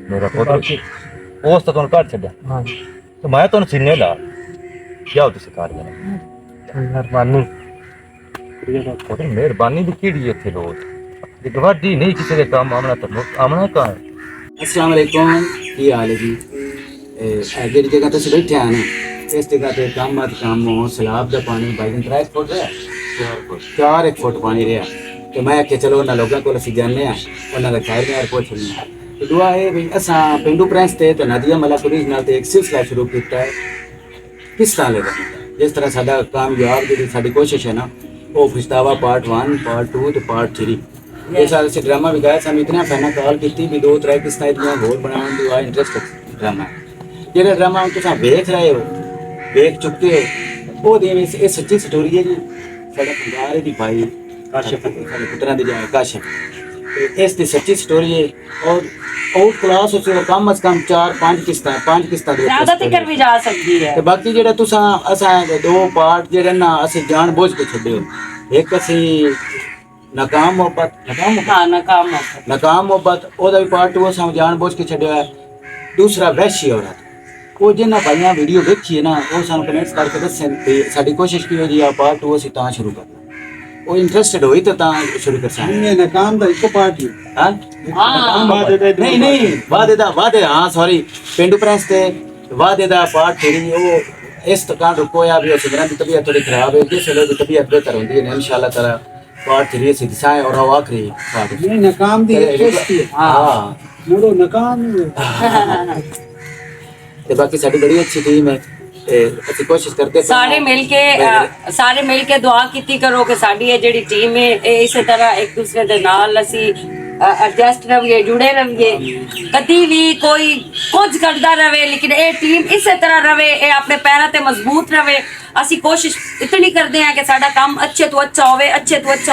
ਮੇਰਾ ਪੁੱਤ ਉਸ ਤਾਂ ਤੁਹਾਨੂੰ ਘਰ ਛੱਡਿਆ ਹਾਂ ਤੇ ਮੈਂ ਤੁਹਾਨੂੰ ਸੀਨੇ ਲਾ ਜਾਓ ਤੁਸੀਂ ਘਰ ਜਾਣਾ ਮਿਹਰਬਾਨੀ ਪੁੱਤ ਮਿਹਰਬਾਨੀ ਦੀ ਕਿਹੜੀ ਇੱਥੇ ਲੋੜ ਜੇ ਗਵਾਢੀ ਨਹੀਂ ਕਿਸੇ ਦੇ ਕੰਮ ਆਮਣਾ ਤਾਂ ਆਮਣਾ ਕਾ ਹੈ अस्सलाम वालेकुम ਕੀ ਹਾਲ ਹੈ ਜੀ ਜਿਹੜੀ ਜਗ੍ਹਾ ਤੇ ਅਸੀਂ ਬੈਠੇ ਆ ਨਾ ਇਸ ਜਗ੍ਹਾ ਤੇ ਕੰਮ ਹੋ ਸਲਾਬ ਦਾ ਪਾਣੀ ਬਾਈਨ 3 ਫੁੱਟ ਰਿਹਾ 4 ਫੁੱਟ ਪਾਣੀ ਰਿਹਾ ਤੇ ਮੈਂ ਕਿ ਚਲੋ ਉਹਨਾਂ ਲੋਕਾਂ ਕੋਲ ਅਸੀਂ ਜਾਂਦੇ ਆ ਉਹਨਾਂ ਦਾ ਖੈਰ ਯਾਰ ਪੁੱਛ ਲੈਂਦੇ ਹਾਂ ਤੇ ਦੁਆ ਹੈ ਵੀ ਅਸਾਂ ਪਿੰਡੂ ਪ੍ਰੈਸ ਤੇ ਨਦੀਆ ਮਲਾਕੁਰੀ ਨਾਲ ਤੇ ਇੱਕ ਸਿਲਸਿਲਾ ਸ਼ੁਰੂ ਕੀਤਾ ਹੈ ਕਿਸ ਤਰ੍ਹਾਂ ਲੈਦਾ ਜਿਸ ਤਰ੍ਹਾਂ ਸਾਡਾ ਕਾਮਯਾਬ ਜਿਹੜੀ ਸਾਡੀ ਕੋਸ਼ਿਸ਼ ਹੈ ਨਾ ਉਹ ਫਿਸ਼ਤਾਵਾ ਪਾर्ट 1 पार्ट 2 ਤੇ पार्ट 3 ਇਹ ਸਾਰੇ ਸੇ ਡਰਾਮਾ ਵੀ ਗਾਇਆ ਸਾਨੂੰ ਇਤਨਾ ਫੈਨਾ ਕਾਲ ਕੀਤੀ ਵੀ 2-3 ਕਿਸ਼ਤਾਂ ਇਤਨਾ ਹੋਰ ਬਣਾਉਣ ਦੀ ਆ ਇੰਟਰਸਟ ਡਰਾਮਾ ਜਿਹੜਾ ਡਰਾਮਾ ਤੁਸੀਂ ਵੇਖ ਰਹੇ ਹੋ ਵੇਖ ਚੁੱਕੇ ਹੋ ਉਹ ਦੇ ਵਿੱਚ ਇਹ ਸੱਚੀ ਸਟੋਰੀ ਹੈ ਜੀ ਸਾਡਾ ਪੰਗਾਰੇ ਦੀ ਭਾਈ ਕਾਸ਼ਫ ਸਾਡੇ ਪੁੱਤਰਾਂ ਦੇ ਜਾਏ ਕਾਸ਼ਫ ਇਸ ਦੀ ਸੱਚੀ ਸਟੋਰੀ ਹੈ ਔਰ ਉਹ ਕਲਾਸ ਉਸ ਦਾ ਕਮ ਅਸ ਕਮ 4-5 ਕਿਸ਼ਤਾਂ ਦੇ ਜ਼ਿਆਦਾ ਤੱਕ ਵੀ ਜਾ ਸਕਦੀ ਹੈ ਤੇ ਬਾਕੀ ਜਿਹੜਾ ਤੁਸੀਂ ਅਸਾਂ ਦੋ ਪਾਰਟ ਜਿਹੜੇ ਨਾ ਅਸੀਂ ਜਾਣ ਬੁੱਝ ਕੇ ਛੱਡਿਓ ਇੱਕ ਅਸੀਂ ਨਾਕਾਮ ਮੁਹੱਬਤ ਉਹਦਾ ਵੀ ਪਾਰਟ 2 ਅਸਾਂ ਜਾਣ ਬੁੱਝ ਕੇ ਛੱਡਿਆ ਹੈ ਦੂਸਰਾ ਵਹਿਸ਼ੀ ਔਰਤ ਉਹ ਜਿਹਨਾਂ ਭਾਈਆਂ ਵੀਡੀਓ ਵੇਖੀ ਹੈ ਨਾ ਉਹ ਸਾਨੂੰ ਕਮੈਂਟਸ ਕਰਕੇ ਦੱਸਣ ਤੇ ਸਾਡੀ ਕੋਸ਼ਿਸ਼ ਕੀ ਹੋਈ ਆ ਪਾਰਟ 2 ਅਸੀਂ ਤਾਂ ਸ਼ੁਰੂ ਕਰਨਾ ਉਹ ਇੰਟਰਸਟਿਡ ਹੋਈ ਤਾਂ ਸ਼ੁਰੂ ਕਰ ਸਕਦੇ ਨਾਕਾਮ ਦਾ ਇੱਕੋ ਪਾਰਟ ਹੀ ਹਾਂ ਨਹੀਂ ਵਾਦੇ ਹਾਂ ਸੌਰੀ ਪਿੰਡੂ ਪ੍ਰੈਸ ਤੇ ਵਾਦੇ ਦਾ ਪਾਰਟ ਜਿਹੜੀ ਉਹ ਇਸ ਤਰ੍ਹਾਂ ਰੁਕੋਇਆ ਵੀ ਉਸ ਤਰ੍ਹਾਂ ਦੀ ਤਬੀਅਤ ਥੋੜੀ ਖਰਾਬ ਹੈ ਜਿਸ ਵੇਲੇ ਦੀ ਤਬੀਅਤ ਬਿਹਤਰ ਹੁੰਦੀ ਹੈ ਇਨਸ਼ਾਅੱਲਾ ਤਾਲਾ पार्ट 3 से दिखाए और वो आखिरी पार्ट ये नाकाम दी हां मुड़ो नाकाम ਤੇ ਬਾਕੀ ਸਾਡੀ ਬੜੀ ਅੱਛੀ ਟੀਮ ਹੈ ਤੇ ਅਸੀਂ ਕੋਸ਼ਿਸ਼ ਕਰਦੇ ਸਾਰੇ ਮਿਲ ਕੇ ਦੁਆ ਕੀਤੀ ਕਰੋ ਕਿ ਸਾਡੀ ਇਹ ਜਿਹੜੀ ਟੀਮ ਹੈ ਇਹ ਇਸੇ ਤਰ੍ਹਾਂ ਇੱਕ ਦੂਸਰੇ ਦੇ ਨਾਲ ਅਸੀਂ ਐਡਜਸਟ ਰਹੀਏ ਜੁੜੇ ਰਹੀਏ ਕਦੀ ਵੀ ਕੋਈ ਕੁਝ ਕਰਦਾ ਰਵੇ ਲੇਕਿਨ ਇਹ ਟੀਮ ਇਸੇ ਤਰ੍ਹਾਂ ਰਵੇ ਇਹ ਆਪਣੇ ਪੈਰਾਂ ਤੇ ਮਜ਼ਬੂਤ ਰਵੇ ਅਸੀਂ ਕੋਸ਼ਿਸ਼ ਇਤਨੀ ਕਰਦੇ ਹਾਂ ਕਿ ਸਾਡਾ ਕੰਮ ਅੱਛੇ ਤੋਂ ਅੱਛਾ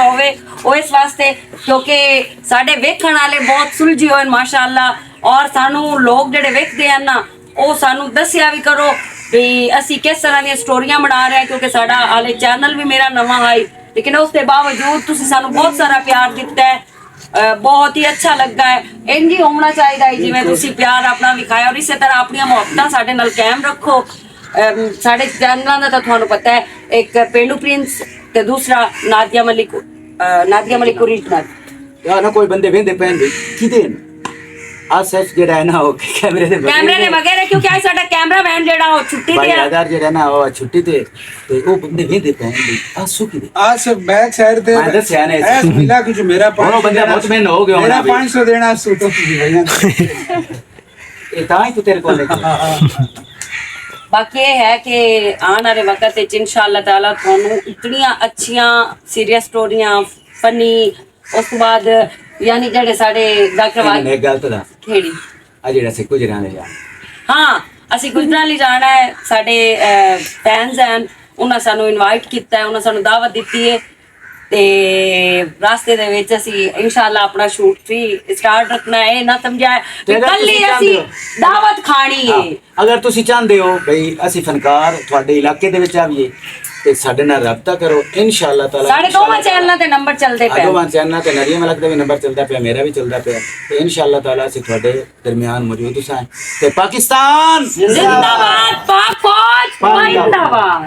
ਹੋਵੇ ਉਹ ਇਸ ਵਾਸਤੇ ਕਿਉਂਕਿ ਸਾਡੇ ਵੇਖਣ ਵਾਲੇ ਬਹੁਤ ਸੁਲਝੇ ਹੋਏ ਮਾਸ਼ਾਅੱਲਾ ਔਰ ਸਾਨੂੰ ਲੋਕ ਜਿਹੜੇ ਵੇਖਦੇ ਹਨ ਨਾ ਉਹ ਸਾਨੂੰ ਦੱਸਿਆ ਵੀ ਕਰੋ ਵੀ ਅਸੀਂ ਕਿਸ ਤਰ੍ਹਾਂ ਦੀਆਂ ਸਟੋਰੀਆਂ ਬਣਾ ਰਹੇ ਹਾਂ ਕਿਉਂਕਿ ਸਾਡਾ ਹਾਲੇ ਚੈਨਲ ਵੀ ਮੇਰਾ ਨਵਾਂ ਹੈ ਲੇਕਿਨ ਉਸ ਦੇ ਬਾਵਜੂਦ ਤੁਸੀਂ ਸਾਨੂੰ ਬਹੁਤ ਸਾਰਾ ਪਿਆਰ ਦਿੱਤਾ ਹੈ ਬਹੁਤ ਹੀ ਅੱਛਾ ਲੱਗਾ ਹੈ ਇੰਜ ਹੀ ਹੋਣਾ ਚਾਹੀਦਾ ਹੈ ਜਿਵੇਂ ਤੁਸੀਂ ਪਿਆਰ ਆਪਣਾ ਵਿਖਾਇਆ ਔਰ ਇਸੇ ਤਰ੍ਹਾਂ ਆਪਣੀਆਂ ਮੁਹੱਬਤਾਂ ਸਾਡੇ ਨਾਲ ਕਾਇਮ ਰੱਖੋ ਸਾਡੇ ਚੈਨਲਾਂ ਦਾ ਤਾਂ ਤੁਹਾਨੂੰ ਪਤਾ ਹੈ ਇੱਕ ਪਿੰਡੂ ਪ੍ਰਿੰਸ ਤੇ ਦੂਸਰਾ ਨਾਦੀਆ ਮਲਿਕ ਓਰੀਜਨਲ ਯਾਰ ਨਾ ਕੋਈ ਬੰਦੇ ਵੇਂਦੇ ਪੈਣ ਦੇ ਕਿਤੇ ਆ ਸਿਰਫ ਜਿਹੜਾ ਹੈ ਨਾ ਉਹ ਕੈਮਰੇ ਦੇ ਕੈਮਰੇ ਦੇ ਵਗੈਰੇ ਕਿਉਂਕਿ ਆ ਸਾਡਾ ਕੈਮਰਾਮੈਨ ਜਿਹੜਾ ਉਹ ਛੁੱਟੀ ਤੇ ਭਾਈ ਆ ਆਦਾਰ ਜਿਹੜਾ ਨਾ ਉਹ ਛੁੱਟੀ ਤੇ ਉਹ ਬੰਦੇ ਵੇਂਦੇ ਪੈਣ ਦੀ ਆ ਸੁਕੀ ਦੇ ਆ ਸਿਰ ਬੈਕ ਸਾਈਡ ਤੇ ਮੈਂ ਦੱਸਿਆ ਨਾ ਐਸ ਮਿਲਾ ਕਿ ਜੋ ਮੇਰਾ ਉਹ ਬੰਦਾ ਬਹੁਤ ਮੈਨੂੰ ਹੋ ਗਿਆ ਮੇਰਾ ਹੋਣਾ 500 ਦੇਣਾ ਸੂਟੋ की भैया ਇਹ ਤਾਂ ਹੀ ਤੂੰ ਤੇਰੇ ਕੋਲ ਲੈ ਬਾਕੀ ਇਹ ਹੈ ਕਿ ਆਉਣ ਵਾਲੇ ਵਕਤ ਵਿੱਚ ਇਨਸ਼ਾਅੱਲਾ ਤਾਲਾ ਤੁਹਾਨੂੰ ਇਤਨੀਆਂ ਅੱਛੀਆਂ ਸੀਰੀਅਸ ਸਟੋਰੀਆਂ ਫਨੀ ਉਸ ਤੋਂ ਬਾਅਦ ਯਾਨੀ ਜਿਹੜੇ ਸਾਡੇ ਡਾਕਟਰ ਮੈਨੂੰ ਇੱਕ ਗੱਲ ਤਾਂ ਦੱਸ ਖੇੜੀ ਆ ਜਿਹੜਾ ਸੇ ਕੁਝ ਰਹਿਣੇ ਜਾ ਹਾਂ ਅਸੀਂ ਗੁਜਰਾਂ ਲਈ ਜਾਣਾ ਹੈ ਸਾਡੇ ਫੈਨਸ ਹਨ ਉਹਨਾਂ ਸਾਨੂੰ ਇਨਵਾਈਟ ਕੀਤਾ ਹੈ ਉਹਨਾਂ ਸਾਨੂੰ ਦਾਵਤ ਦਿੱਤੀ ਹੈ ਤੇ ਰਸਤੇ ਦੇ ਵਿੱਚ ਅਸੀਂ ਇਨਸ਼ਾਅੱਲਾ ਆਪਣਾ ਸ਼ੂਟ ਵੀ ਸਟਾਰਟ ਰੱਖਣਾ ਹੈ ਨਾ ਸਮਝਿਆ ਕੱਲ ਹੀ ਅਸੀਂ ਦਾਵਤ ਖਾਣੀ ਹੈ ਅਗਰ ਤੁਸੀਂ ਚਾਹੁੰਦੇ ਹੋ ਬਈ ਅਸੀਂ ਫਨਕਾਰ ਤੁਹਾਡੇ ਇਲਾਕੇ ਦੇ ਵਿੱਚ ਆਵੀਏ ਤੇ ਸਾਡੇ ਨਾਲ ਰਾਬਤਾ ਕਰੋ ਇਨਸ਼ਾਅੱਲਾ ਤਾਲਾ ਸਾਡੇ ਦੋਵਾਂ ਚੈਨਲਾਂ ਤੇ ਨੰਬਰ ਚੱਲਦੇ ਪਏ ਦੋਵਾਂ ਚੈਨਲਾਂ ਤੇ ਨਰੀਆ ਮਲਕ ਦਾ ਵੀ ਨੰਬਰ ਚੱਲਦਾ ਪਿਆ ਮੇਰਾ ਵੀ ਚੱਲਦਾ ਪਿਆ ਤੇ ਇਨਸ਼ਾਅੱਲਾ ਤਾਲਾ ਅਸੀਂ ਤੁਹਾਡੇ ਦਰਮਿਆਨ ਮੌਜੂਦ ਹਾਂ ਤੇ ਪਾਕਿਸਤਾਨ ਜ਼ਿੰਦਾਬਾਦ ਪਾਕ ਫੌਜ ਜਿੰਦਾਬਾਦ